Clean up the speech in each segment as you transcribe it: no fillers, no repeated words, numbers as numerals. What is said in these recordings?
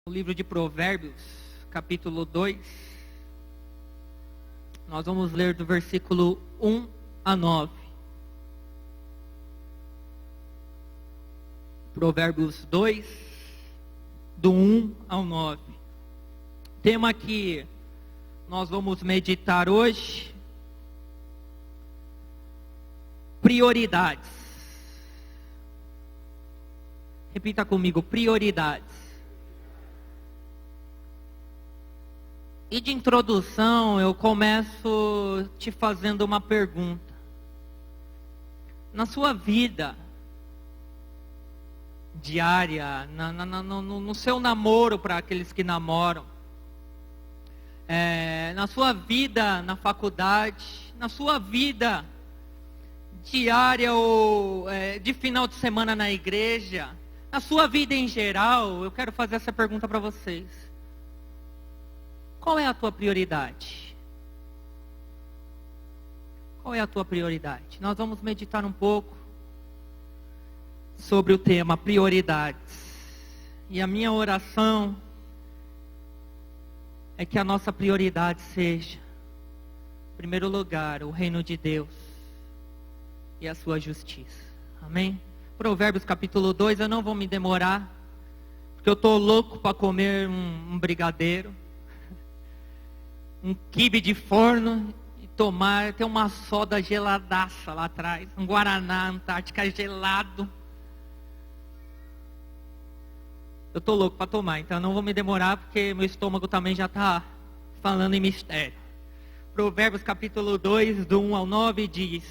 O livro de Provérbios, capítulo 2. Nós vamos ler do versículo 1 a 9. Provérbios 2, do 1 ao 9. Tema que nós vamos meditar hoje: prioridades. Repita comigo: prioridades. E de introdução, eu começo te fazendo uma pergunta. Na sua vida diária, no seu namoro, para aqueles que namoram, na sua vida na faculdade, na sua vida diária ou de final de semana na igreja, na sua vida em geral, eu quero fazer essa pergunta para vocês. Qual é a tua prioridade? Qual é a tua prioridade? Nós vamos meditar um pouco sobre o tema prioridades. E a minha oração é que a nossa prioridade seja, em primeiro lugar, o reino de Deus e a sua justiça. Amém? Provérbios capítulo 2, eu não vou me demorar, porque eu estou louco para comer um brigadeiro, um quibe de forno e ter uma soda geladaça lá atrás, um Guaraná Antártica gelado. Eu estou louco para tomar, então eu não vou me demorar, porque meu estômago também já está falando em mistério. Provérbios capítulo 2, do 1 ao 9 diz: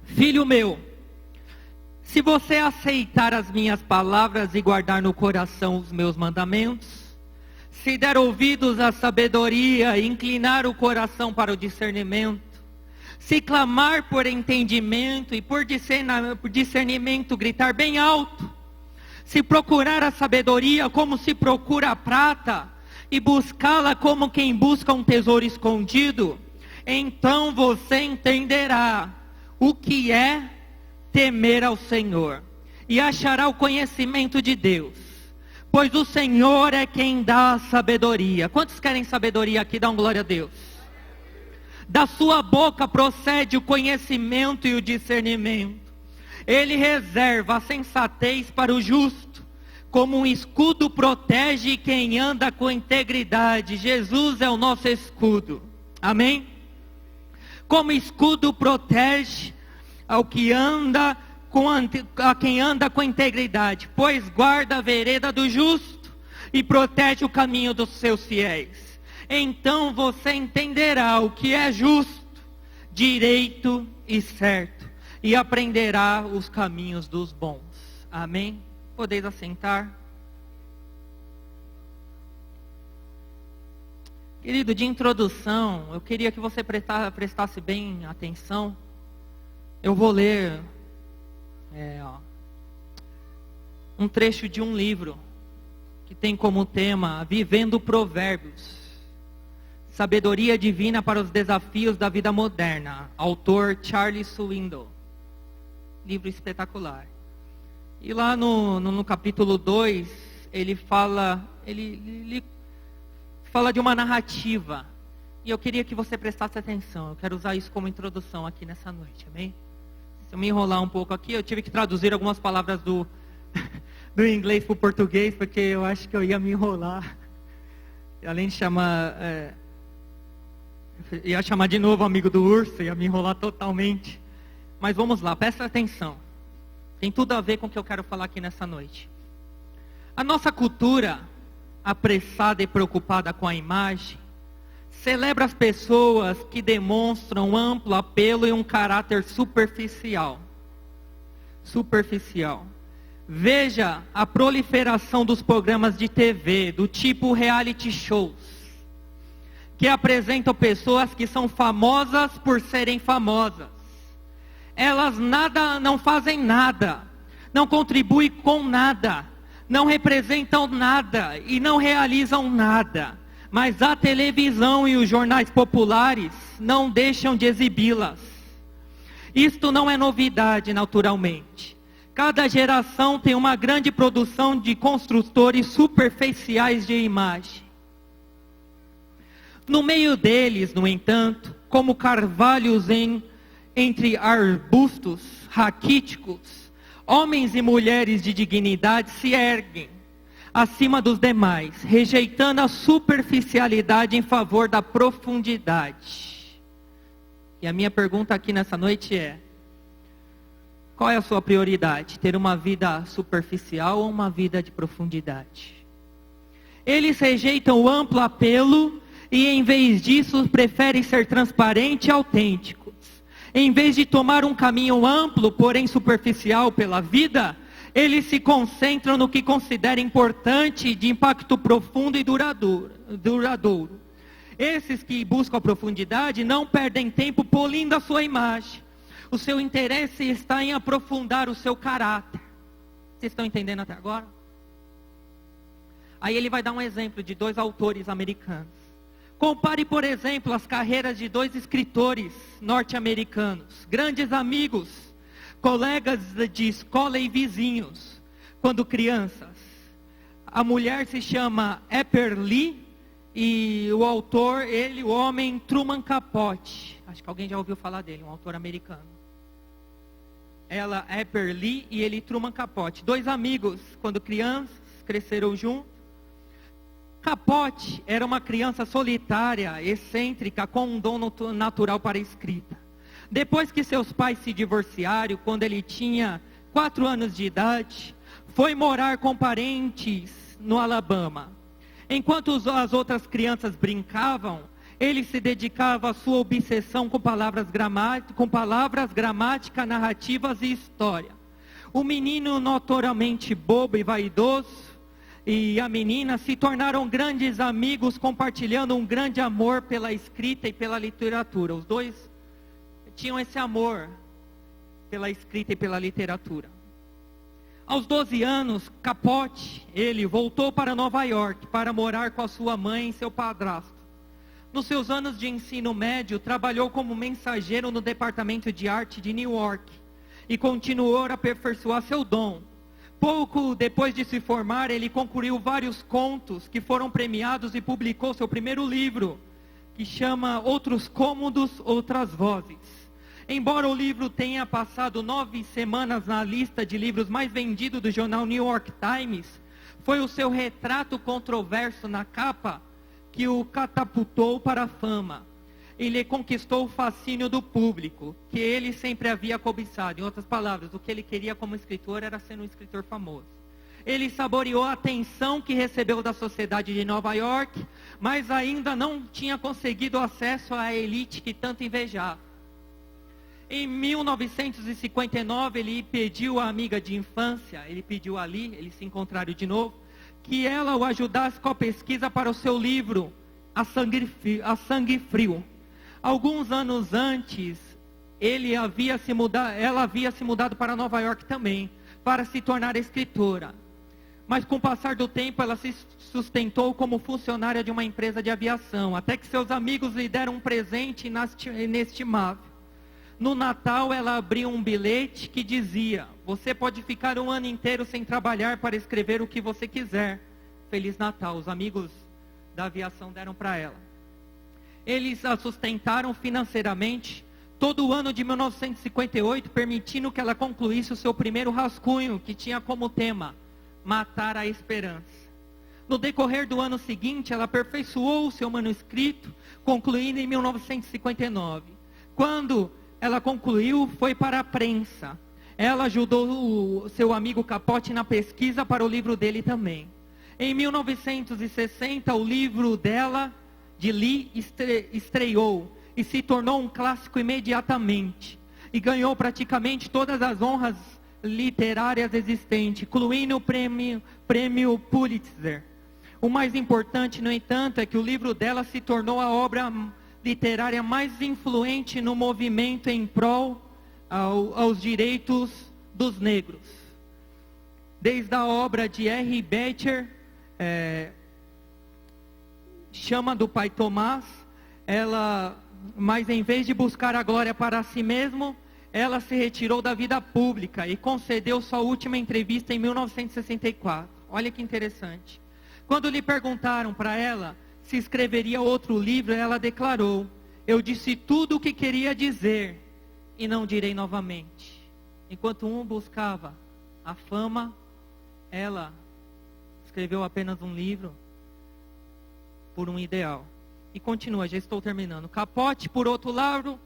Filho meu, se você aceitar as minhas palavras e guardar no coração os meus mandamentos, se der ouvidos à sabedoria e inclinar o coração para o discernimento, se clamar por entendimento e por discernimento gritar bem alto, se procurar a sabedoria como se procura a prata e buscá-la como quem busca um tesouro escondido, então você entenderá o que é temer ao Senhor e achará o conhecimento de Deus. Pois o Senhor é quem dá a sabedoria. Quantos querem sabedoria aqui? Dá um glória a Deus. Da sua boca procede o conhecimento e o discernimento. Ele reserva a sensatez para o justo. Como um escudo protege quem anda com integridade. Jesus é o nosso escudo. Amém? Como escudo protege ao que anda a quem anda com integridade, pois guarda a vereda do justo e protege o caminho dos seus fiéis. Então você entenderá o que é justo, direito e certo, e aprenderá os caminhos dos bons. Amém? Podeis assentar. Querido, de introdução, eu queria que você prestasse bem atenção. Eu vou ler um trecho de um livro que tem como tema Vivendo Provérbios, Sabedoria Divina para os Desafios da Vida Moderna, autor Charles Swindoll. Livro espetacular. E lá no capítulo 2 ele fala de uma narrativa, e eu queria que você prestasse atenção. Eu quero usar isso como introdução aqui nessa noite, amém? Se eu me enrolar um pouco aqui, eu tive que traduzir algumas palavras do inglês para o português, porque eu acho que eu ia me enrolar. E além de ia chamar de novo o amigo do urso, ia me enrolar totalmente. Mas vamos lá, presta atenção. Tem tudo a ver com o que eu quero falar aqui nessa noite. A nossa cultura, apressada e preocupada com a imagem, celebra as pessoas que demonstram amplo apelo e um caráter superficial. Veja a proliferação dos programas de TV, do tipo reality shows, que apresentam pessoas que são famosas por serem famosas. Elas não fazem nada, não contribuem com nada, não representam nada e não realizam nada. Mas a televisão e os jornais populares não deixam de exibi-las. Isto não é novidade, naturalmente. Cada geração tem uma grande produção de construtores superficiais de imagem. No meio deles, no entanto, como carvalhos entre arbustos raquíticos, homens e mulheres de dignidade se erguem acima dos demais, rejeitando a superficialidade em favor da profundidade. E a minha pergunta aqui nessa noite é: qual é a sua prioridade? Ter uma vida superficial ou uma vida de profundidade? Eles rejeitam o amplo apelo e, em vez disso, preferem ser transparentes e autênticos. Em vez de tomar um caminho amplo, porém superficial pela vida, eles se concentram no que consideram importante, de impacto profundo e duradouro. Esses que buscam a profundidade não perdem tempo polindo a sua imagem. O seu interesse está em aprofundar o seu caráter. Vocês estão entendendo até agora? Aí ele vai dar um exemplo de 2 autores americanos. Compare, por exemplo, as carreiras de 2 escritores norte-americanos, grandes amigos, colegas de escola e vizinhos, quando crianças. A mulher se chama Harper Lee e o autor, o homem, Truman Capote. Acho que alguém já ouviu falar dele, um autor americano. Ela, Harper Lee, e ele, Truman Capote. 2 amigos, quando crianças, cresceram juntos. Capote era uma criança solitária, excêntrica, com um dom natural para a escrita. Depois que seus pais se divorciaram, quando ele tinha 4 anos de idade, foi morar com parentes no Alabama. Enquanto as outras crianças brincavam, ele se dedicava à sua obsessão com palavras gramática, narrativas e história. O menino, notoriamente bobo e vaidoso, e a menina se tornaram grandes amigos, compartilhando um grande amor pela escrita e pela literatura. Os 2 tinham esse amor pela escrita e pela literatura. Aos 12 anos, Capote, ele voltou para Nova York para morar com a sua mãe e seu padrasto. Nos seus anos de ensino médio, trabalhou como mensageiro no departamento de arte de New York e continuou a aperfeiçoar seu dom. Pouco depois de se formar, ele concluiu vários contos que foram premiados e publicou seu primeiro livro, que chama Outros Cômodos, Outras Vozes. Embora o livro tenha passado 9 semanas na lista de livros mais vendidos do jornal New York Times, foi o seu retrato controverso na capa que o catapultou para a fama. Ele conquistou o fascínio do público, que ele sempre havia cobiçado. Em outras palavras, o que ele queria como escritor era ser um escritor famoso. Ele saboreou a atenção que recebeu da sociedade de Nova York, mas ainda não tinha conseguido acesso à elite que tanto invejava. Em 1959, ele pediu à amiga de infância, ele pediu a Lee, eles se encontraram de novo, que ela o ajudasse com a pesquisa para o seu livro, A Sangue Frio. Alguns anos antes, ela havia se mudado para Nova York também, para se tornar escritora. Mas com o passar do tempo, ela se sustentou como funcionária de uma empresa de aviação, até que seus amigos lhe deram um presente inestimável. No Natal, ela abriu um bilhete que dizia: você pode ficar um ano inteiro sem trabalhar para escrever o que você quiser. Feliz Natal. Os amigos da aviação deram para ela. Eles a sustentaram financeiramente todo o ano de 1958, permitindo que ela concluísse o seu primeiro rascunho, que tinha como tema Matar a Esperança. No decorrer do ano seguinte, ela aperfeiçoou o seu manuscrito, concluindo em 1959. Quando ela concluiu, foi para a prensa. Ela ajudou o seu amigo Capote na pesquisa para o livro dele também. Em 1960, o livro dela, de Lee, estreou e se tornou um clássico imediatamente. E ganhou praticamente todas as honras literárias existentes, incluindo o prêmio Pulitzer. O mais importante, no entanto, é que o livro dela se tornou a obra literária mais influente no movimento em prol aos direitos dos negros. Desde a obra de R. Beecher, Chama do Pai Tomás, mas em vez de buscar a glória para si mesmo, ela se retirou da vida pública e concedeu sua última entrevista em 1964. Olha que interessante. Quando lhe perguntaram para ela se escreveria outro livro, ela declarou: eu disse tudo o que queria dizer e não direi novamente. Enquanto um buscava a fama, ela escreveu apenas um livro por um ideal. E continua, já estou terminando. Capote, por outro lado,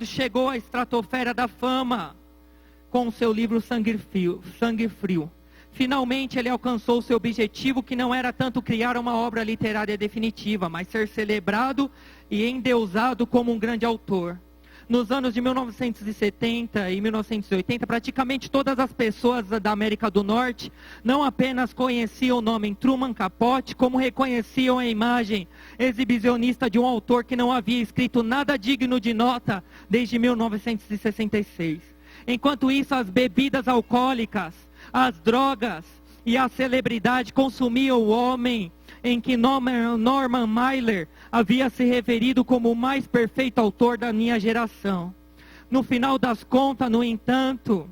chegou à estratosfera da fama com o seu livro Sangue Frio. Finalmente ele alcançou seu objetivo, que não era tanto criar uma obra literária definitiva, mas ser celebrado e endeusado como um grande autor. Nos anos de 1970 e 1980, praticamente todas as pessoas da América do Norte não apenas conheciam o nome Truman Capote, como reconheciam a imagem exibicionista de um autor que não havia escrito nada digno de nota desde 1966. Enquanto isso, as bebidas alcoólicas, as drogas e a celebridade consumiam o homem em que Norman Mailer havia se referido como o mais perfeito autor da minha geração. No final das contas, no entanto,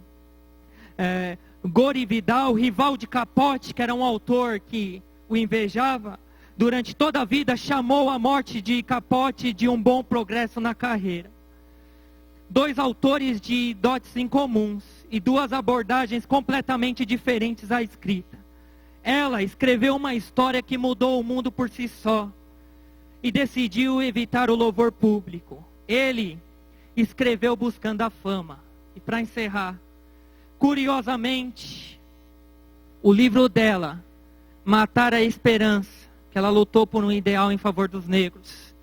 Gore Vidal, rival de Capote, que era um autor que o invejava, durante toda a vida chamou a morte de Capote de um bom progresso na carreira. Dois autores de dotes incomuns e duas abordagens completamente diferentes à escrita. Ela escreveu uma história que mudou o mundo por si só e decidiu evitar o louvor público. Ele escreveu buscando a fama. E para encerrar, curiosamente, o livro dela, Matar a Esperança, que ela lutou por um ideal em favor dos negros,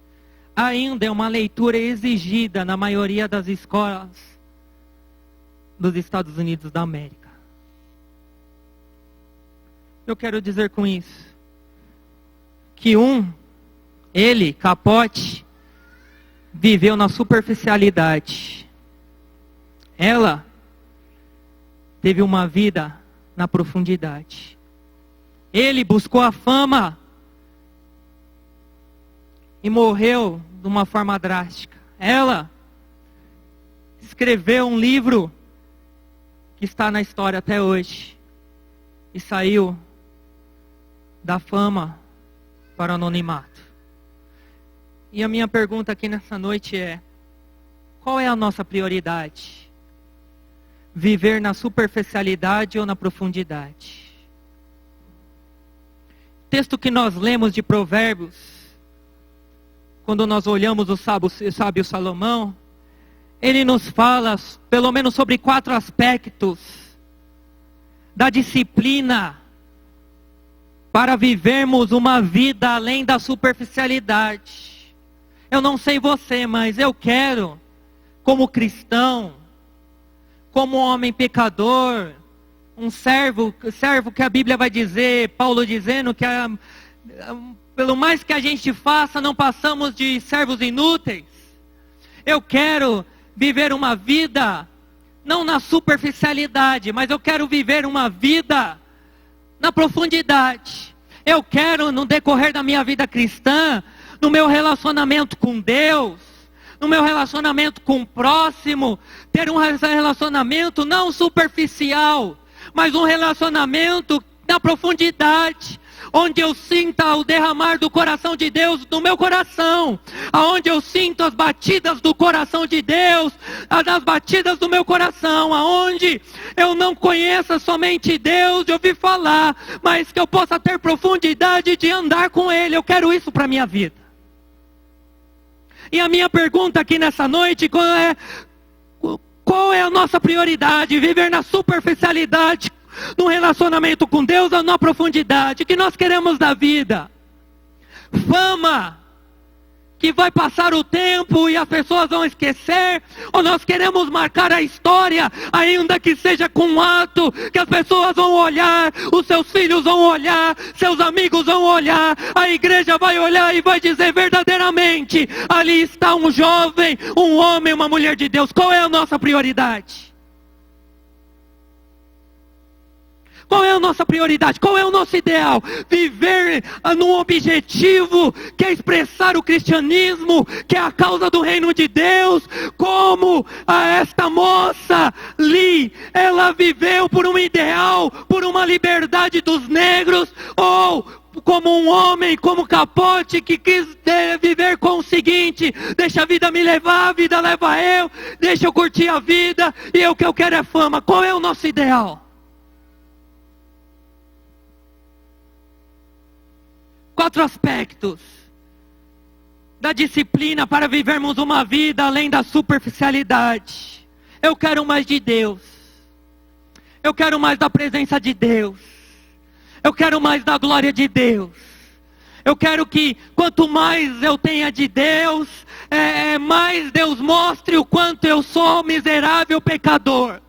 ainda é uma leitura exigida na maioria das escolas dos Estados Unidos da América. Eu quero dizer com isso que ele, Capote, viveu na superficialidade. Ela teve uma vida na profundidade. Ele buscou a fama e morreu de uma forma drástica. Ela escreveu um livro que está na história até hoje e saiu da fama para o anonimato. E a minha pergunta aqui nessa noite é: qual é a nossa prioridade? Viver na superficialidade ou na profundidade? O texto que nós lemos de Provérbios, quando nós olhamos o sábio Salomão, ele nos fala pelo menos sobre 4 aspectos da disciplina para vivermos uma vida além da superficialidade. Eu não sei você, mas eu quero, como cristão, como homem pecador, um servo que a Bíblia vai dizer, Paulo dizendo que pelo mais que a gente faça, não passamos de servos inúteis. Eu quero viver uma vida, não na superficialidade, mas eu quero viver uma vida na profundidade. Eu quero, no decorrer da minha vida cristã, no meu relacionamento com Deus, no meu relacionamento com o próximo, ter um relacionamento não superficial, mas um relacionamento na profundidade, onde eu sinta o derramar do coração de Deus no meu coração, aonde eu sinto as batidas do coração de Deus, as batidas do meu coração, aonde eu não conheça somente Deus de ouvir falar, mas que eu possa ter profundidade de andar com Ele. Eu quero isso para a minha vida. E a minha pergunta aqui nessa noite, qual é a nossa prioridade? Viver na superficialidade, no relacionamento com Deus ou na profundidade? O que nós queremos da vida? Fama, que vai passar o tempo e as pessoas vão esquecer? Ou nós queremos marcar a história, ainda que seja com um ato, que as pessoas vão olhar, os seus filhos vão olhar, seus amigos vão olhar, a igreja vai olhar e vai dizer verdadeiramente, ali está um jovem, um homem, uma mulher de Deus. Qual é a nossa prioridade? Qual é a nossa prioridade? Qual é o nosso ideal? Viver num objetivo que é expressar o cristianismo, que é a causa do reino de Deus, como esta moça Lee, ela viveu por um ideal, por uma liberdade dos negros, ou como um homem, como Capote, que quis viver com o seguinte: deixa a vida me levar, a vida leva eu, deixa eu curtir a vida, e o que eu quero é fama. Qual é o nosso ideal? 4 aspectos da disciplina para vivermos uma vida além da superficialidade. Eu quero mais de Deus. Eu quero mais da presença de Deus. Eu quero mais da glória de Deus. Eu quero que quanto mais eu tenha de Deus, mais Deus mostre o quanto eu sou miserável pecador.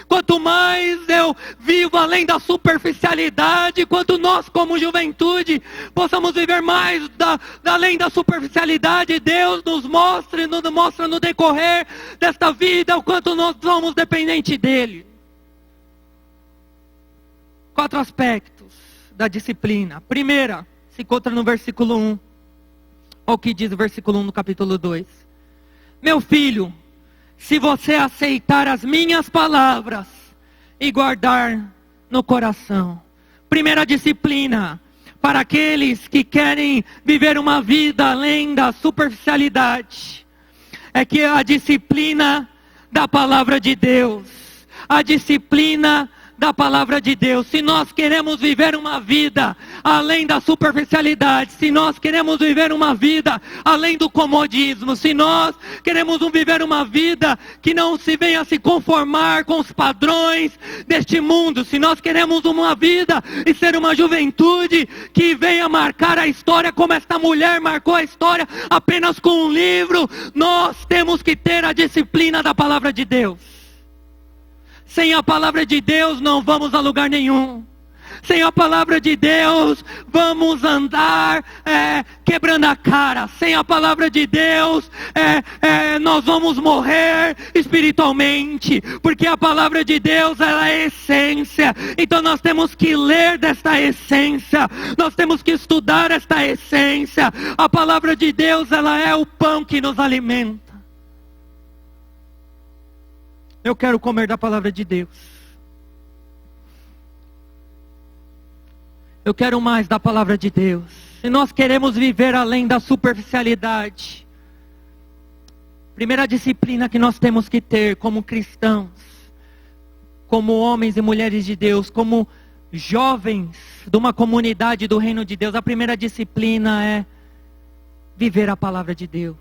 Quanto mais eu vivo além da superficialidade, quanto nós como juventude possamos viver mais além da superficialidade, Deus nos mostra no decorrer desta vida o quanto nós somos dependentes dEle. 4 aspectos da disciplina. Primeira, se encontra no versículo 1. Olha o que diz o versículo 1 no capítulo 2. Meu filho, se você aceitar as minhas palavras e guardar no coração. Primeira disciplina para aqueles que querem viver uma vida além da superficialidade é que a disciplina da palavra de Deus. A disciplina da palavra de Deus. Se nós queremos viver uma vida além da superficialidade, se nós queremos viver uma vida além do comodismo, se nós queremos viver uma vida que não se venha se conformar com os padrões deste mundo, se nós queremos uma vida e ser uma juventude que venha marcar a história como esta mulher marcou a história apenas com um livro, nós temos que ter a disciplina da palavra de Deus. Sem a palavra de Deus não vamos a lugar nenhum. Sem a palavra de Deus vamos andar quebrando a cara. Sem a palavra de Deus nós vamos morrer espiritualmente. Porque a palavra de Deus ela é essência. Então nós temos que ler desta essência. Nós temos que estudar esta essência. A palavra de Deus ela é o pão que nos alimenta. Eu quero comer da palavra de Deus. Eu quero mais da palavra de Deus. Se nós queremos viver além da superficialidade, primeira disciplina que nós temos que ter como cristãos, como homens e mulheres de Deus, como jovens de uma comunidade do reino de Deus, a primeira disciplina é viver a palavra de Deus,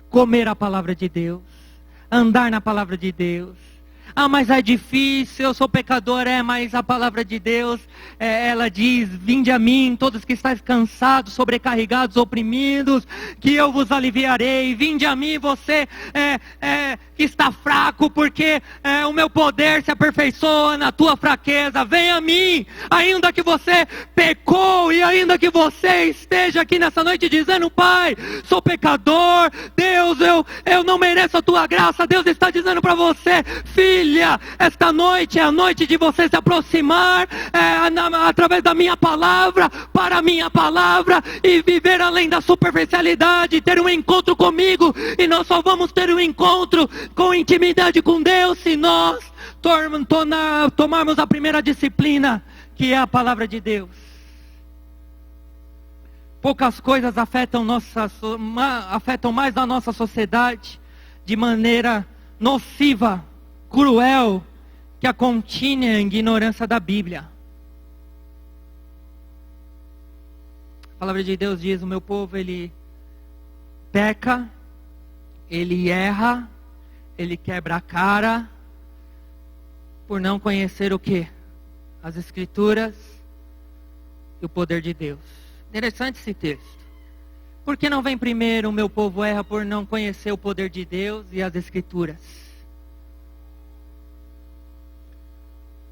comer a palavra de Deus, andar na palavra de Deus. Ah, mas é difícil, eu sou pecador, mas a palavra de Deus, ela diz: vinde a mim, todos que estáis cansados, sobrecarregados, oprimidos, que eu vos aliviarei. Vinde a mim, você que está fraco, porque o meu poder se aperfeiçoa na tua fraqueza. Vem a mim, ainda que você pecou, e ainda que você esteja aqui nessa noite dizendo: Pai, sou pecador, Deus, eu não mereço a tua graça. Deus está dizendo para você: filha, esta noite é a noite de você se aproximar através da minha palavra, para a minha palavra, e viver além da superficialidade, ter um encontro comigo. E nós só vamos ter um encontro com intimidade com Deus se nós tomarmos a primeira disciplina, que é a palavra de Deus. Poucas coisas afetam mais a nossa sociedade de maneira nociva, cruel, que a contínua ignorância da Bíblia. A palavra de Deus diz: o meu povo, ele peca, ele erra, ele quebra a cara, por não conhecer o quê? As Escrituras e o poder de Deus. Interessante esse texto. Por que não vem primeiro: o meu povo erra por não conhecer o poder de Deus e as Escrituras?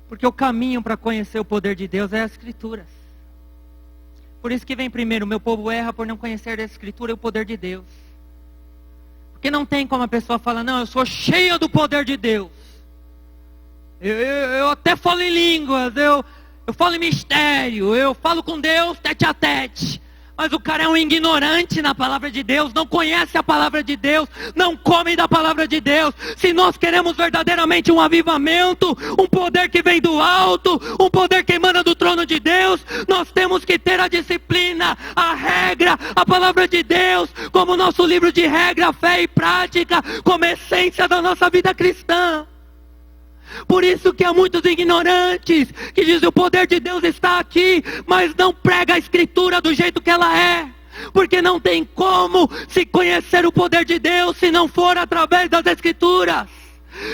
Porque o caminho para conhecer o poder de Deus é as Escrituras. Por isso que vem primeiro: o meu povo erra por não conhecer a Escritura e o poder de Deus. Porque não tem como a pessoa falar: não, eu sou cheia do poder de Deus. Eu até falo em línguas, eu falo em mistério, eu falo com Deus tete a tete. Mas o cara é um ignorante na palavra de Deus, não conhece a palavra de Deus, não come da palavra de Deus. Se nós queremos verdadeiramente um avivamento, um poder que vem do alto, um poder que emana do trono de Deus, nós temos que ter a disciplina, a regra, a palavra de Deus, como nosso livro de regra, fé e prática, como essência da nossa vida cristã. Por isso que há muitos ignorantes que dizem o poder de Deus está aqui, mas não prega a escritura do jeito que ela é. Porque não tem como se conhecer o poder de Deus se não for através das escrituras.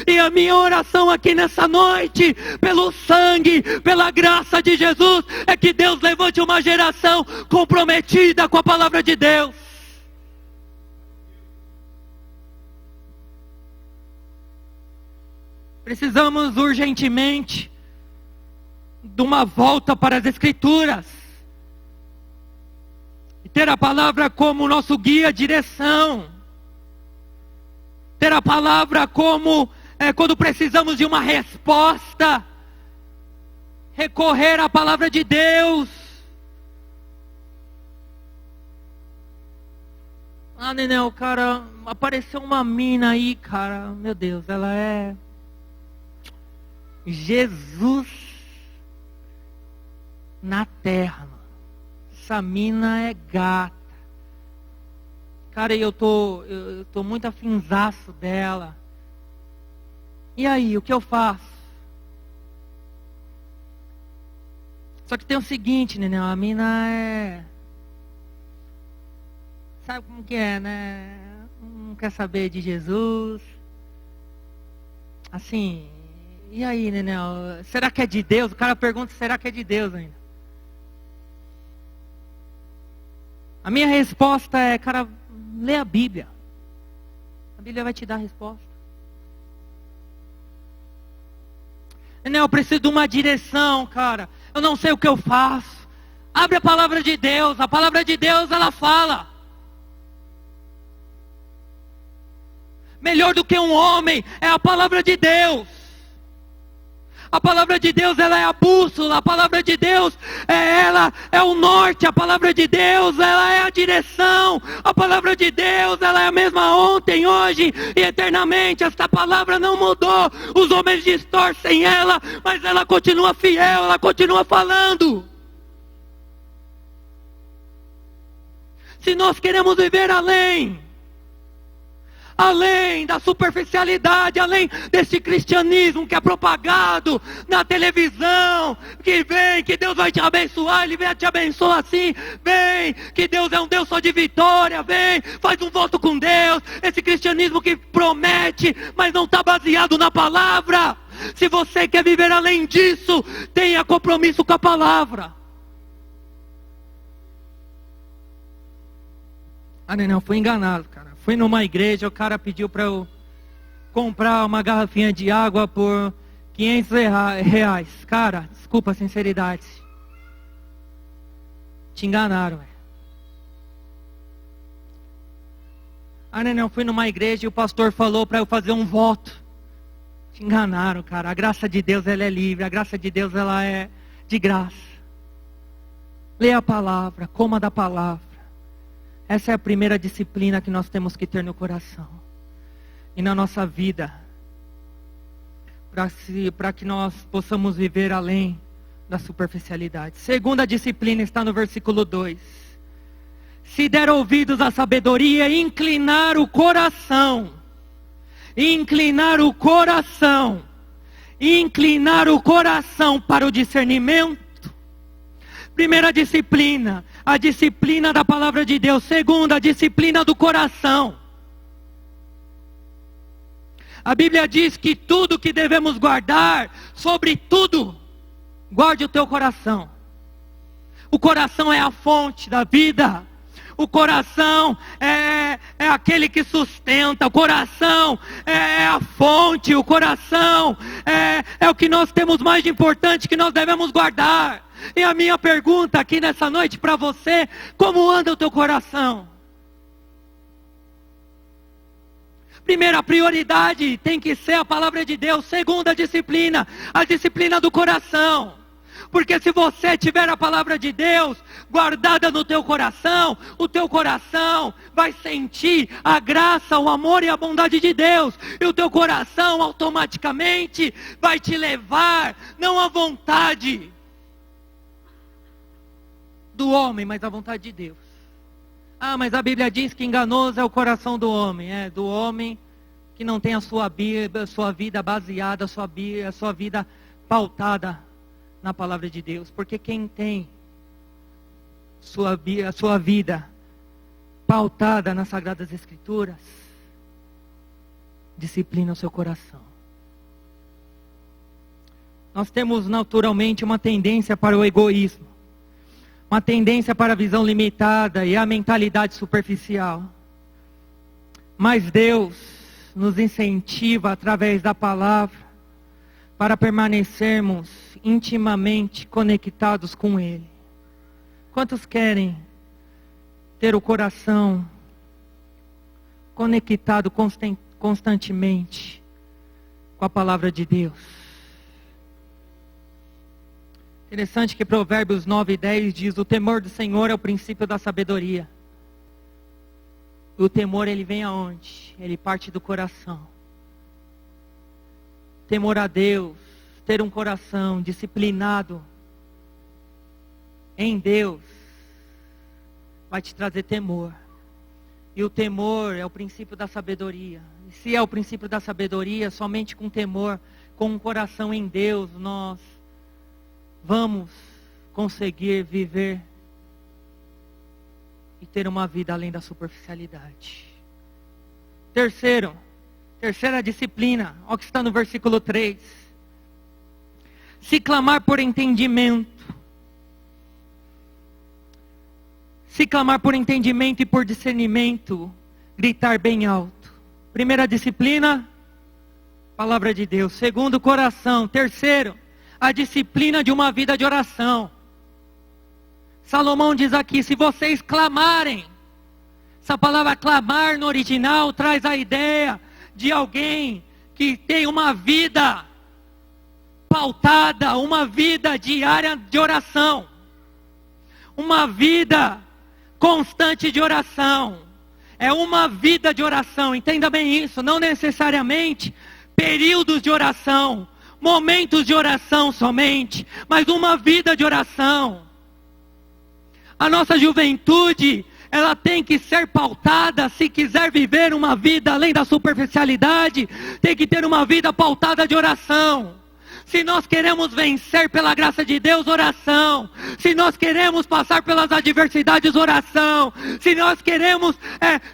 E a minha oração aqui nessa noite, pelo sangue, pela graça de Jesus, é que Deus levante uma geração comprometida com a palavra de Deus. Precisamos urgentemente de uma volta para as Escrituras. E ter a palavra como nosso guia, direção. Ter a palavra como, quando precisamos de uma resposta, recorrer à palavra de Deus. Ah, Nenel, cara, apareceu uma mina aí, cara. Meu Deus, ela é... Jesus na terra, mano. Essa mina é gata. Cara, eu tô muito afinzaço dela. E aí, o que eu faço? Só que tem o seguinte, né? A mina é... Sabe como que é, né? Não quer saber de Jesus. Assim... E aí, Nenel, será que é de Deus? O cara pergunta, será que é de Deus ainda? A minha resposta é, cara, lê a Bíblia. A Bíblia vai te dar a resposta. Nenel, eu preciso de uma direção, cara. Eu não sei o que eu faço. Abre a palavra de Deus. A palavra de Deus, ela fala. Melhor do que um homem é a palavra de Deus. A palavra de Deus, ela é a bússola. A palavra de Deus, ela é o norte. A palavra de Deus, ela é a direção. A palavra de Deus, ela é a mesma ontem, hoje e eternamente. Esta palavra não mudou. Os homens distorcem ela, mas ela continua fiel, ela continua falando. Se nós queremos viver além da superficialidade, além desse cristianismo que é propagado na televisão, que vem, que Deus vai te abençoar, Ele vem te abençoar assim, vem, que Deus é um Deus só de vitória, vem, faz um voto com Deus, esse cristianismo que promete, mas não está baseado na palavra. Se você quer viver além disso, tenha compromisso com a palavra. Ah, não, fui enganado, cara. Fui numa igreja, o cara pediu para eu comprar uma garrafinha de água por R$500. Cara, desculpa a sinceridade. Te enganaram, velho. Ah, não, fui numa igreja e o pastor falou para eu fazer um voto. Te enganaram, cara. A graça de Deus, ela é livre. A graça de Deus, ela é de graça. Leia a palavra, coma da palavra. Essa é a primeira disciplina que nós temos que ter no coração e na nossa vida, para que nós possamos viver além da superficialidade. Segunda disciplina está no versículo 2. Se der ouvidos à sabedoria, inclinar o coração para o discernimento. Primeira disciplina, a disciplina da palavra de Deus. Segunda, a disciplina do coração. A Bíblia diz que tudo que devemos guardar, sobre tudo, guarde o teu coração. O coração é a fonte da vida. O coração é aquele que sustenta. O coração é a fonte. O coração é o que nós temos mais de importante, que nós devemos guardar. E a minha pergunta aqui nessa noite para você: como anda o teu coração? Primeira prioridade tem que ser a palavra de Deus. Segunda disciplina, a disciplina do coração. Porque se você tiver a palavra de Deus guardada no teu coração, o teu coração vai sentir a graça, o amor e a bondade de Deus. E o teu coração automaticamente vai te levar, não à vontade do homem, mas à vontade de Deus. Ah, mas a Bíblia diz que enganoso é o coração do homem. É, do homem que não tem a sua vida baseada, a sua vida pautada na palavra de Deus. Porque quem tem a sua vida pautada nas Sagradas Escrituras, disciplina o seu coração. Nós temos naturalmente uma tendência para o egoísmo, uma tendência para a visão limitada e a mentalidade superficial. Mas Deus nos incentiva através da palavra para permanecermos intimamente conectados com Ele. Quantos querem ter o coração conectado constantemente com a palavra de Deus? Interessante que Provérbios 9:10 diz: o temor do Senhor é o princípio da sabedoria. O temor, ele vem aonde? Ele parte do coração. Temor a Deus, ter um coração disciplinado em Deus, vai te trazer temor. E o temor é o princípio da sabedoria. E se é o princípio da sabedoria, somente com temor, com um coração em Deus, nós vamos conseguir viver e ter uma vida além da superficialidade. Terceira disciplina, olha o que está no versículo 3. Se clamar por entendimento. Se clamar por entendimento e por discernimento, gritar bem alto. Primeira disciplina, palavra de Deus. Segundo, coração. Terceiro, a disciplina de uma vida de oração. Salomão diz aqui: se vocês clamarem. Essa palavra clamar no original traz a ideia de alguém que tem uma vida pautada, uma vida diária de oração, uma vida constante de oração. É uma vida de oração, entenda bem isso. Não necessariamente períodos de oração, momentos de oração somente, mas uma vida de oração. A nossa juventude, ela tem que ser pautada, se quiser viver uma vida além da superficialidade, tem que ter uma vida pautada de oração. Se nós queremos vencer pela graça de Deus, oração. Se nós queremos passar pelas adversidades, oração. Se nós queremos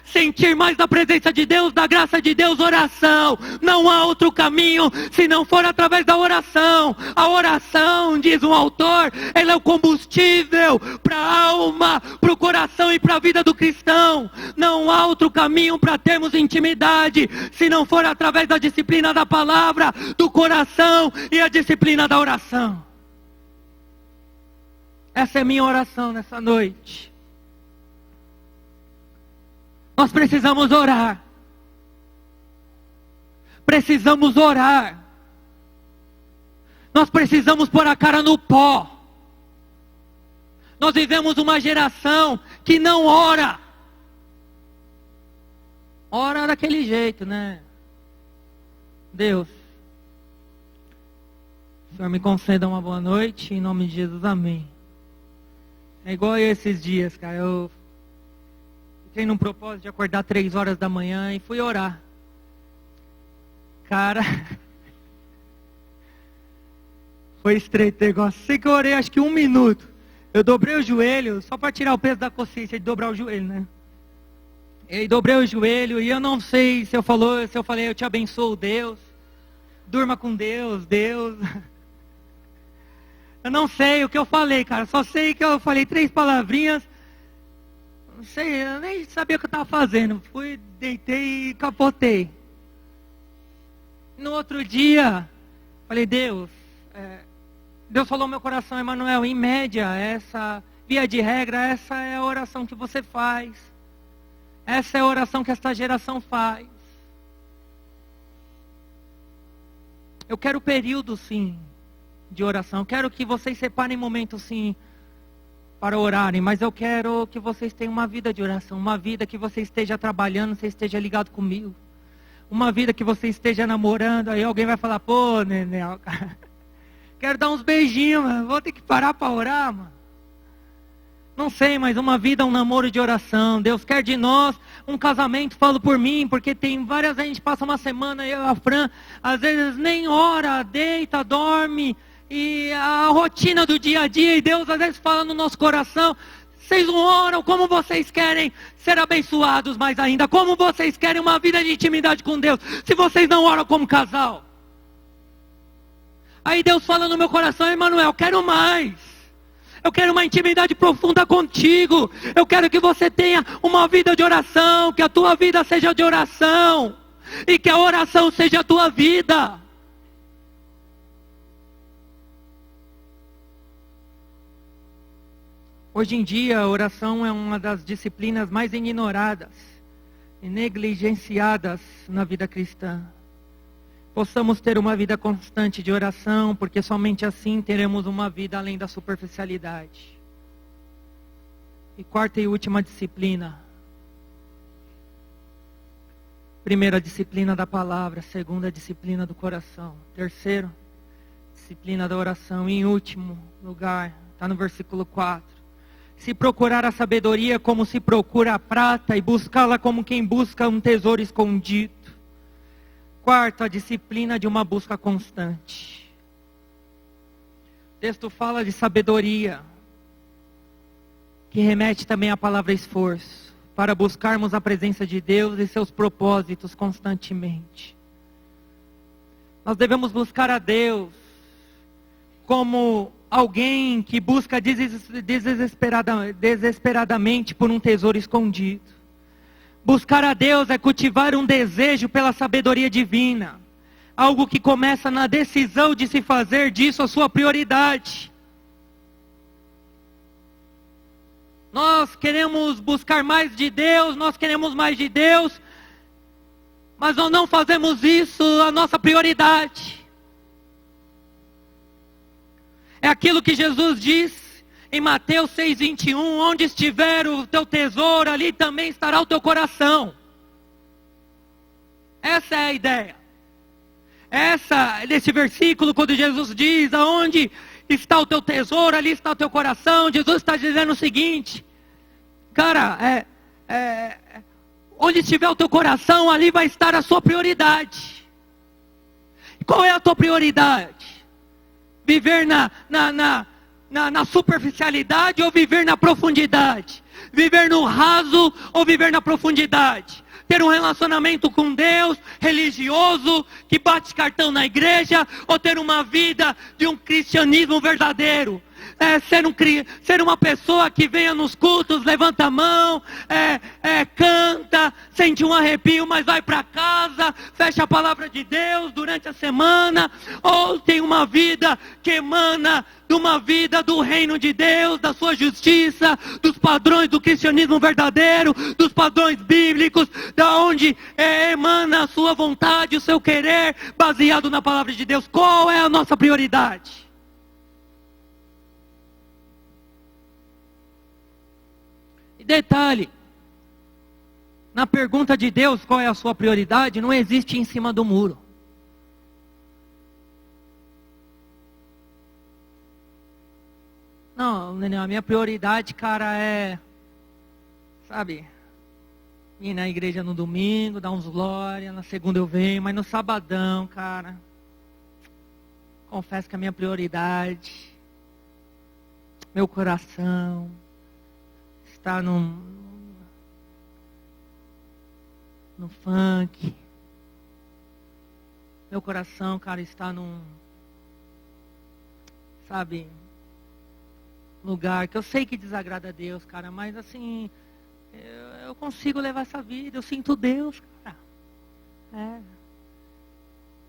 sentir mais da presença de Deus, da graça de Deus, oração. Não há outro caminho se não for através da oração. A oração, diz um autor, ela é o combustível para a alma, para o coração e para a vida do cristão. Não há outro caminho para termos intimidade se não for através da disciplina da palavra, do coração e a disciplina da oração. Essa é minha oração nessa noite. Nós precisamos orar. Precisamos orar. Nós precisamos pôr a cara no pó. Nós vivemos uma geração que não ora. Ora daquele jeito, né? Deus, o Senhor me conceda uma boa noite, em nome de Jesus, amém. É igual esses dias, cara, eu fiquei num propósito de acordar 3 horas da manhã e fui orar. Cara, foi estreito o negócio. Sei que eu orei acho que 1 minuto. Eu dobrei o joelho, só para tirar o peso da consciência de dobrar o joelho, né? E dobrei o joelho e eu não sei se eu falei, eu te abençoo, Deus. Durma com Deus, Deus. Eu não sei o que eu falei, cara. Só sei que eu falei 3 palavrinhas. Não sei, eu nem sabia o que eu estava fazendo. Fui, deitei e capotei. No outro dia, falei, Deus falou no meu coração, Emanuel, em média, via de regra, essa é a oração que você faz. Essa é a oração que esta geração faz. Eu quero período, sim. de oração. Eu quero que vocês separem momentos sim para orarem, mas eu quero que vocês tenham uma vida de oração, uma vida que você esteja trabalhando, você esteja ligado comigo. Uma vida que você esteja namorando, aí alguém vai falar, pô, Nenel, cara, quero dar uns beijinhos, mano, vou ter que parar para orar, mano. Não sei, mas uma vida, um namoro de oração. Deus quer de nós um casamento, falo por mim, porque tem várias, a gente passa uma semana, eu e a Fran, às vezes nem ora, deita, dorme, e a rotina do dia a dia, e Deus às vezes fala no nosso coração, vocês não oram, como vocês querem ser abençoados mais ainda, como vocês querem uma vida de intimidade com Deus, se vocês não oram como casal. Aí Deus fala no meu coração, Emanuel, quero mais. Eu quero uma intimidade profunda contigo. Eu quero que você tenha uma vida de oração, que a tua vida seja de oração, e que a oração seja a tua vida. Hoje em dia, a oração é uma das disciplinas mais ignoradas e negligenciadas na vida cristã. Possamos ter uma vida constante de oração, porque somente assim teremos uma vida além da superficialidade. E quarta e última disciplina. Primeira, disciplina da palavra. Segunda, disciplina do coração. Terceiro, disciplina da oração. E em último lugar, está no versículo 4. Se procurar a sabedoria como se procura a prata, e buscá-la como quem busca um tesouro escondido. Quarto, a disciplina de uma busca constante. O texto fala de sabedoria, que remete também à palavra esforço, para buscarmos a presença de Deus e seus propósitos constantemente. Nós devemos buscar a Deus como alguém que busca desesperadamente por um tesouro escondido. Buscar a Deus é cultivar um desejo pela sabedoria divina. Algo que começa na decisão de se fazer disso a sua prioridade. Nós queremos buscar mais de Deus, nós queremos mais de Deus, mas nós não fazemos isso a nossa prioridade. É aquilo que Jesus diz em Mateus 6,21, onde estiver o teu tesouro, ali também estará o teu coração. Essa é a ideia. Nesse versículo, quando Jesus diz, aonde está o teu tesouro, ali está o teu coração, Jesus está dizendo o seguinte, cara, onde estiver o teu coração, ali vai estar a sua prioridade. Qual é a tua prioridade? Viver na superficialidade ou viver na profundidade? Viver no raso ou viver na profundidade? Ter um relacionamento com Deus religioso que bate cartão na igreja, ou ter uma vida de um cristianismo verdadeiro? Ser uma pessoa que venha nos cultos, levanta a mão, canta, sente um arrepio, mas vai para casa, fecha a palavra de Deus durante a semana, ou tem uma vida que emana de uma vida do reino de Deus, da sua justiça, dos padrões do cristianismo verdadeiro, dos padrões bíblicos, da onde emana a sua vontade, o seu querer, baseado na palavra de Deus. Qual é a nossa prioridade? E detalhe, na pergunta de Deus qual é a sua prioridade, não existe em cima do muro. Não, a minha prioridade, cara, ir na igreja no domingo, dar uns glória, na segunda eu venho, mas no sabadão, cara, confesso que a minha prioridade, meu coração, está no funk. Meu coração, cara, está lugar que eu sei que desagrada a Deus, cara, mas assim, eu consigo levar essa vida, eu sinto Deus, cara.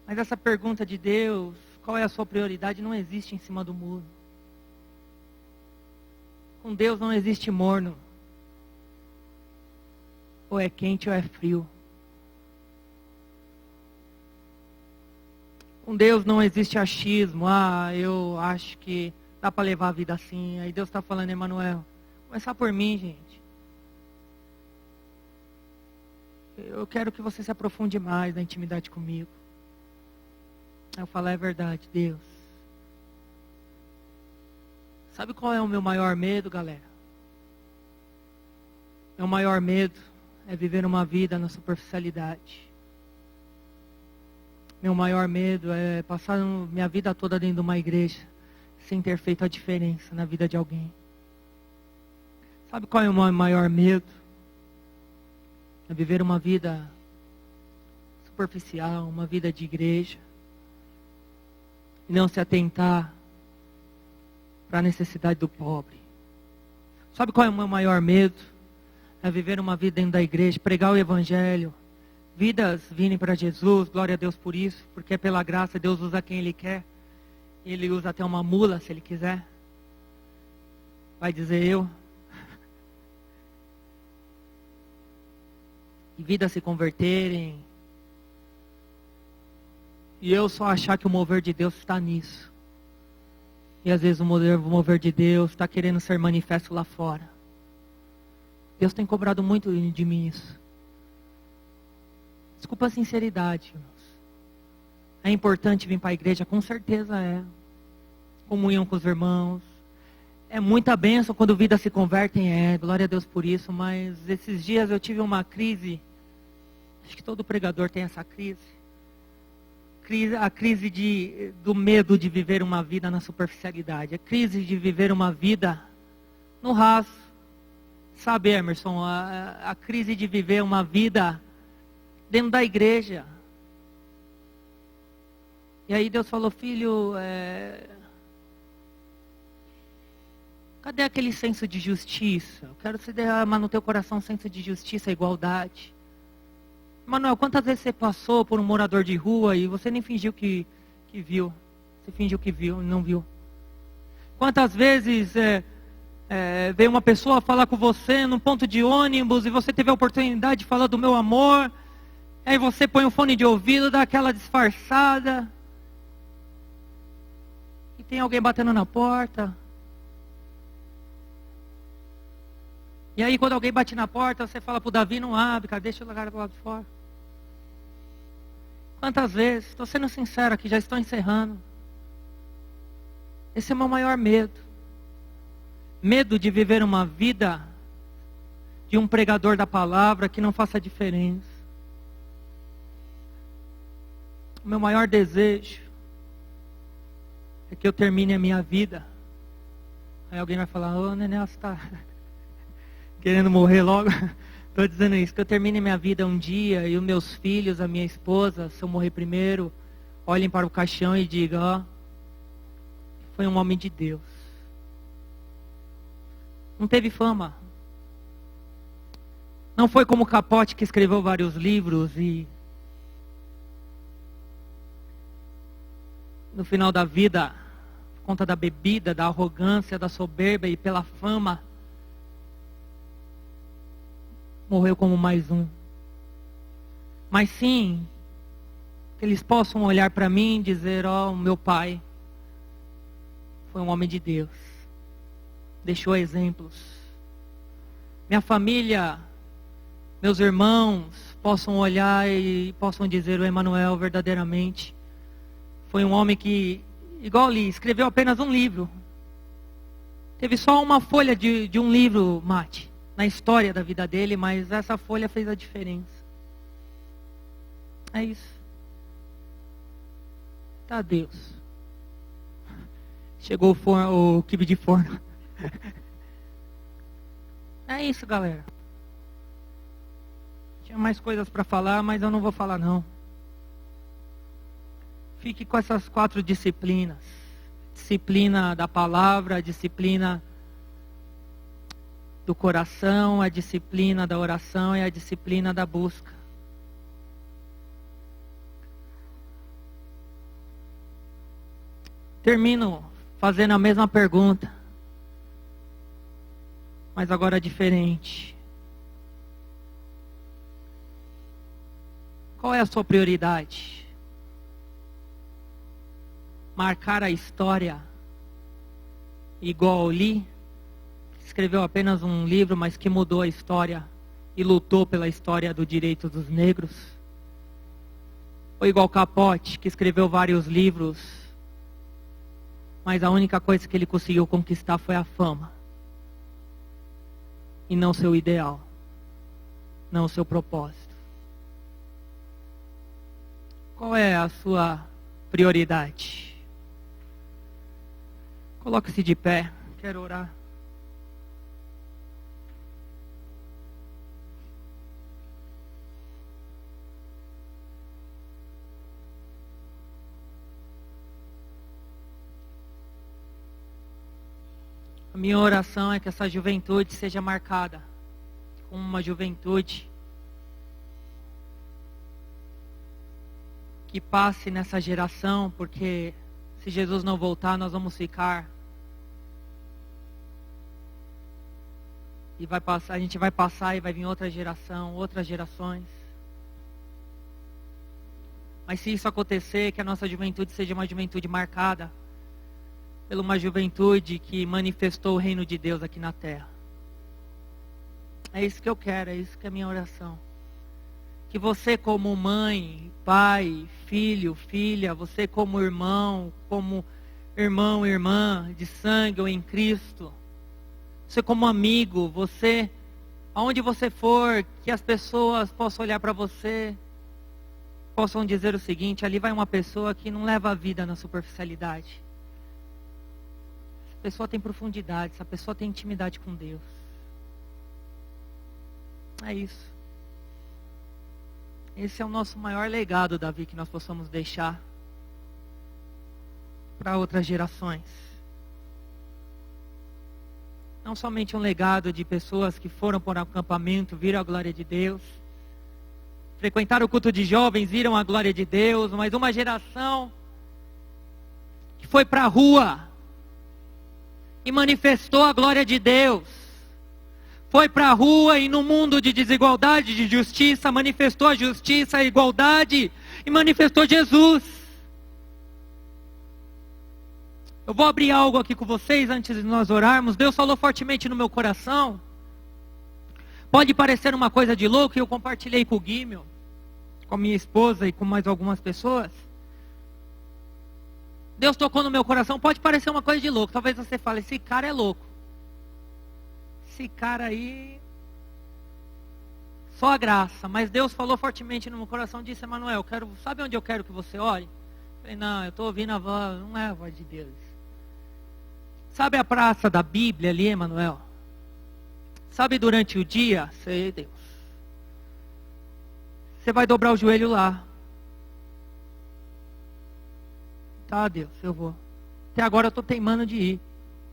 Mas essa pergunta de Deus, qual é a sua prioridade, não existe em cima do muro. Com Deus não existe morno. Ou é quente ou é frio. Com Deus não existe achismo. Eu acho que dá para levar a vida assim. Aí Deus está falando, Emanuel, começar por mim, gente. Eu quero que você se aprofunde mais na intimidade comigo. Aí eu falo, é verdade, Deus. Sabe qual é o meu maior medo, galera? Meu maior medo é viver uma vida na superficialidade. Meu maior medo é passar minha vida toda dentro de uma igreja sem ter feito a diferença na vida de alguém. Sabe qual é o meu maior medo? É viver uma vida superficial, uma vida de igreja. E não se atentar para a necessidade do pobre. Sabe qual é o meu maior medo? É viver uma vida dentro da igreja, pregar o evangelho. Vidas virem para Jesus, glória a Deus por isso, porque é pela graça, Deus usa quem Ele quer. Ele usa até uma mula, se Ele quiser. Vai dizer eu. E vidas se converterem. E eu só achar que o mover de Deus está nisso. E às vezes o mover de Deus está querendo ser manifesto lá fora. Deus tem cobrado muito de mim isso. Desculpa a sinceridade, irmãos. É importante vir para a igreja? Com certeza é. Comunhão com os irmãos. É muita bênção quando vidas se convertem, glória a Deus por isso. Mas esses dias eu tive uma crise. Acho que todo pregador tem essa crise. A crise do medo de viver uma vida na superficialidade. A crise de viver uma vida no raso. Sabe, Emerson, a crise de viver uma vida dentro da igreja. E aí Deus falou, filho, cadê aquele senso de justiça? Eu quero você derramar no teu coração um senso de justiça e igualdade. Manuel, quantas vezes você passou por um morador de rua e você nem fingiu que viu? Você fingiu que viu, não viu. Quantas vezes veio uma pessoa falar com você num ponto de ônibus e você teve a oportunidade de falar do meu amor, aí você põe um fone de ouvido, dá aquela disfarçada, e tem alguém batendo na porta. E aí quando alguém bate na porta, você fala para o Davi, não abre, cara, deixa o lugar do lado de fora. Quantas vezes, estou sendo sincero aqui, já estou encerrando. Esse é o meu maior medo. Medo de viver uma vida de um pregador da palavra que não faça diferença. O meu maior desejo é que eu termine a minha vida. Aí alguém vai falar, ô Nenê, você está querendo morrer logo? Estou dizendo isso, que eu termine a minha vida um dia e os meus filhos, a minha esposa, se eu morrer primeiro, olhem para o caixão e digam, foi um homem de Deus. Não teve fama. Não foi como Capote que escreveu vários livros e no final da vida, por conta da bebida, da arrogância, da soberba e pela fama, morreu como mais um. Mas sim, que eles possam olhar para mim e dizer, o meu pai foi um homem de Deus. Deixou exemplos. Minha família, meus irmãos, possam olhar e possam dizer, o Emanuel verdadeiramente foi um homem que, igual ali, escreveu apenas um livro. Teve só uma folha de um livro, Mate, na história da vida dele, mas essa folha fez a diferença. É isso. Tá, Deus. Chegou o quibe de forno. É isso, galera. Tinha mais coisas para falar, mas eu não vou falar não. Fique com essas 4 disciplinas. Disciplina da palavra, a disciplina do coração, a disciplina da oração e a disciplina da busca. Termino fazendo a mesma pergunta, mas agora diferente. Qual é a sua prioridade? marcar a história igual Lee, que escreveu apenas um livro, mas que mudou a história e lutou pela história do direito dos negros. Ou igual Capote, que escreveu vários livros, mas a única coisa que ele conseguiu conquistar foi a fama. E não seu ideal, não seu propósito. Qual é a sua prioridade? Coloque-se de pé, quero orar. A minha oração é que essa juventude seja marcada como uma juventude que passe nessa geração, porque se Jesus não voltar, nós vamos ficar. E vai passar, a gente vai passar e vai vir outra geração, outras gerações. Mas se isso acontecer, que a nossa juventude seja uma juventude marcada pela uma juventude que manifestou o reino de Deus aqui na terra. É isso que eu quero, é isso que é a minha oração. Que você como mãe, pai, filho, filha, você como irmão, irmã de sangue ou em Cristo, você como amigo, você, aonde você for, que as pessoas possam olhar para você, possam dizer o seguinte: ali vai uma pessoa que não leva a vida na superficialidade. Essa pessoa tem profundidade, essa pessoa tem intimidade com Deus. É isso. Esse é o nosso maior legado, Davi, que nós possamos deixar para outras gerações. Não somente um legado de pessoas que foram para o acampamento, viram a glória de Deus, frequentaram o culto de jovens, viram a glória de Deus, mas uma geração que foi para a rua e manifestou a glória de Deus. Foi para a rua e no mundo de desigualdade, de justiça, manifestou a justiça, a igualdade e manifestou Jesus. Eu vou abrir algo aqui com vocês antes de nós orarmos. Deus falou fortemente no meu coração. Pode parecer uma coisa de louco, e eu compartilhei com o Guimel, com a minha esposa e com mais algumas pessoas. Deus tocou no meu coração, pode parecer uma coisa de louco. Talvez você fale, esse cara é louco. Esse cara aí, só a graça. Mas Deus falou fortemente no meu coração, disse: Emanuel, sabe onde eu quero que você ore? Eu falei, não, eu estou ouvindo a voz, não é a voz de Deus. Sabe a praça da Bíblia ali, Emanuel? Sabe durante o dia? Sei, Deus. Você vai dobrar o joelho lá. Tá, Deus, eu vou. Até agora eu estou teimando de ir,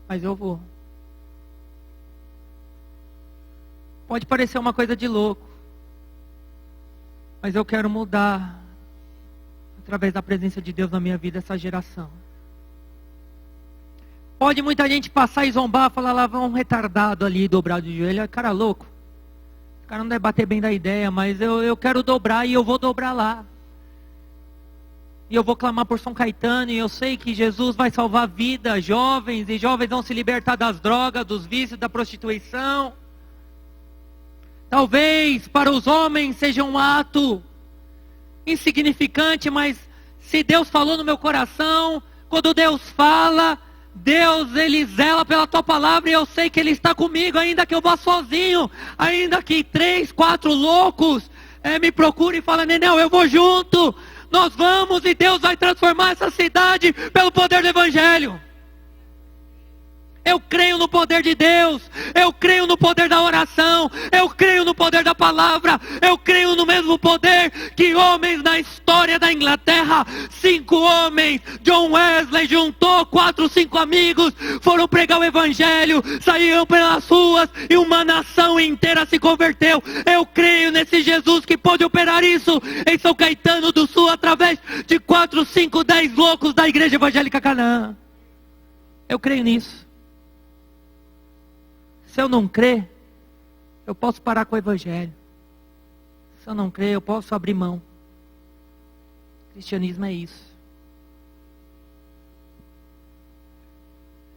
mas eu vou. Pode parecer uma coisa de louco, mas eu quero mudar, através da presença de Deus na minha vida, essa geração. Pode muita gente passar e zombar, falar, lá vai um retardado ali, dobrado de joelho, cara louco. O cara não deve bater bem da ideia, mas eu quero dobrar e eu vou dobrar lá. E eu vou clamar por São Caetano, e eu sei que Jesus vai salvar vidas, jovens, e jovens vão se libertar das drogas, dos vícios, da prostituição. Talvez para os homens seja um ato insignificante, mas se Deus falou no meu coração, quando Deus fala, Deus, Ele zela pela tua palavra, e eu sei que Ele está comigo, ainda que eu vá sozinho, ainda que 3, 4 loucos me procurem e falem, Nenel, eu vou junto, nós vamos, e Deus vai transformar essa cidade pelo poder do Evangelho. Eu creio no poder de Deus, eu creio no poder da oração, eu creio no poder da palavra, eu creio no mesmo poder que homens na história da Inglaterra, 5 homens, John Wesley juntou 4, 5 amigos, foram pregar o Evangelho, saíram pelas ruas e uma nação inteira se converteu. Eu creio nesse Jesus que pode operar isso em São Caetano do Sul através de 4, 5, 10 loucos da Igreja Evangélica Canaã. Eu creio nisso. Se eu não crer, eu posso parar com o Evangelho. Se eu não crer, eu posso abrir mão. O cristianismo é isso.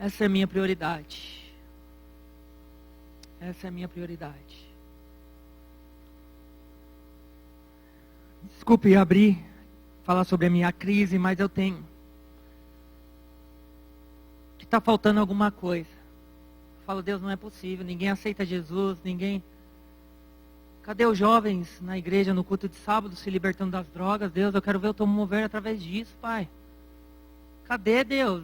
Essa é a minha prioridade. Essa é a minha prioridade. Desculpe abrir, falar sobre a minha crise, mas eu tenho. Que está faltando alguma coisa. Eu falo, Deus, não é possível, ninguém aceita Jesus, ninguém... Cadê os jovens na igreja, no culto de sábado, se libertando das drogas? Deus, eu quero ver o teu mover através disso, Pai. Cadê, Deus?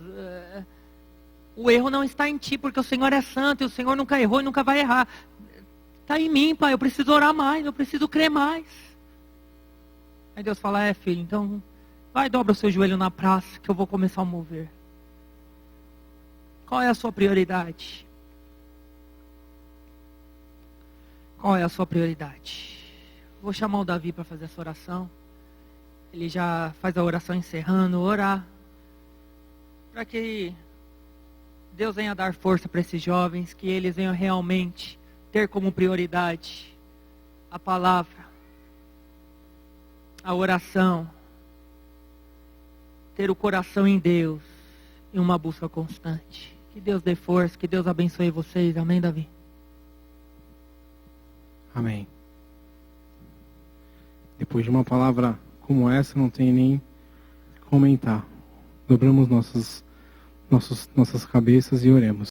O erro não está em ti, porque o Senhor é santo, e o Senhor nunca errou e nunca vai errar. Está em mim, Pai, eu preciso orar mais, eu preciso crer mais. Aí Deus fala, filho, então vai, dobra o seu joelho na praça, que eu vou começar a mover. Qual é a sua prioridade? Qual é a sua prioridade? Vou chamar o Davi para fazer essa oração. Ele já faz a oração encerrando, orar. Para que Deus venha dar força para esses jovens, que eles venham realmente ter como prioridade a palavra, a oração, ter o coração em Deus e uma busca constante. Que Deus dê força, que Deus abençoe vocês. Amém, Davi? Amém. Depois de uma palavra como essa, não tem nem comentar. Dobramos nossas cabeças e oremos.